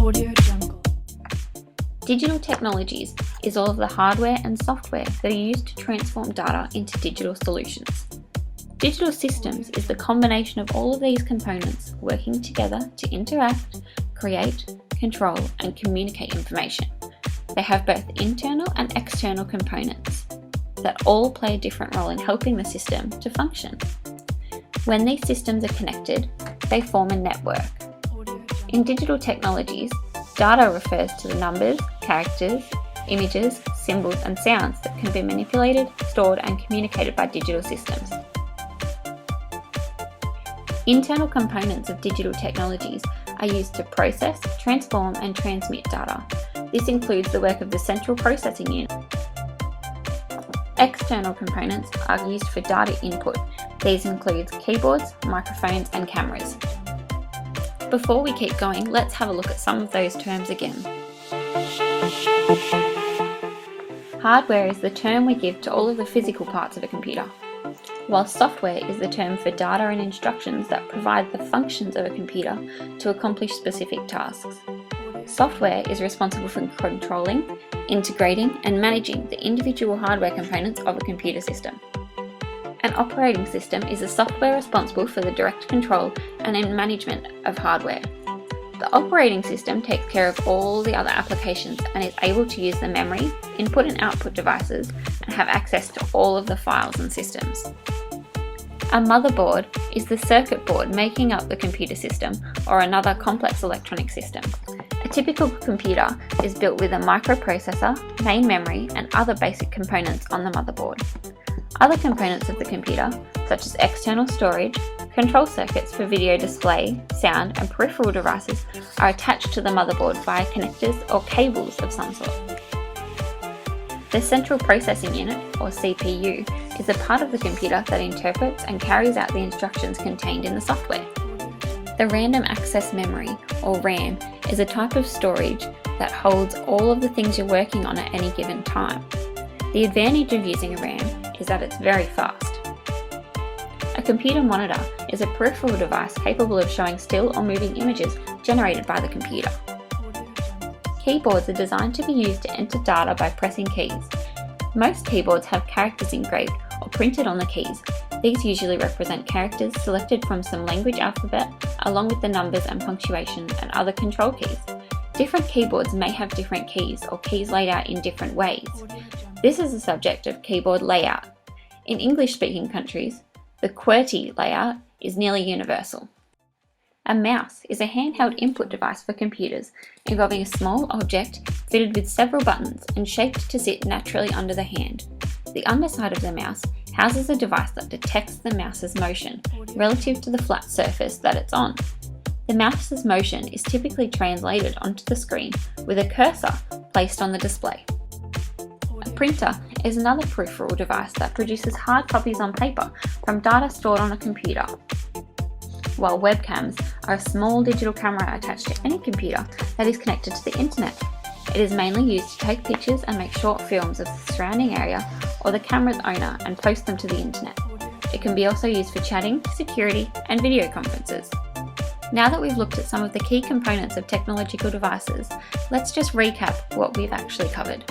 Audio Jungle. Digital technologies is all of the hardware and software that are used to transform data into digital solutions. Digital systems is the combination of all of these components working together to interact, create, control, and communicate information. They have both internal and external components that all play a different role in helping the system to function. When these systems are connected, they form a network. In digital technologies, data refers to the numbers, characters, images, symbols, and sounds that can be manipulated, stored, and communicated by digital systems. Internal components of digital technologies are used to process, transform, and transmit data. This includes the work of the central processing unit. External components are used for data input. These include keyboards, microphones, and cameras. Before we keep going, let's have a look at some of those terms again. Hardware is the term we give to all of the physical parts of a computer, while software is the term for data and instructions that provide the functions of a computer to accomplish specific tasks. Software is responsible for controlling, integrating, and managing the individual hardware components of a computer system. An operating system is a software responsible for the direct control and management of hardware. The operating system takes care of all the other applications and is able to use the memory, input and output devices, and have access to all of the files and systems. A motherboard is the circuit board making up the computer system or another complex electronic system. A typical computer is built with a microprocessor, main memory, and other basic components on the motherboard. Other components of the computer, such as external storage, control circuits for video display, sound, and peripheral devices, are attached to the motherboard via connectors or cables of some sort. The central processing unit, or CPU, is a part of the computer that interprets and carries out the instructions contained in the software. The random access memory, or RAM, is a type of storage that holds all of the things you're working on at any given time. The advantage of using a RAM is that it's very fast. A computer monitor is a peripheral device capable of showing still or moving images generated by the computer. Keyboards are designed to be used to enter data by pressing keys. Most keyboards have characters engraved or printed on the keys. These usually represent characters selected from some language alphabet, along with the numbers and punctuation and other control keys. Different keyboards may have different keys or keys laid out in different ways. This is the subject of keyboard layout. In English-speaking countries, the QWERTY layout is nearly universal. A mouse is a handheld input device for computers involving a small object fitted with several buttons and shaped to sit naturally under the hand. The underside of the mouse houses a device that detects the mouse's motion relative to the flat surface that it's on. The mouse's motion is typically translated onto the screen with a cursor placed on the display. A printer is another peripheral device that produces hard copies on paper from data stored on a computer, while webcams are a small digital camera attached to any computer that is connected to the internet. It is mainly used to take pictures and make short films of the surrounding area or the camera's owner and post them to the internet. It can be also used for chatting, security, and video conferences. Now that we've looked at some of the key components of technological devices, let's just recap what we've actually covered.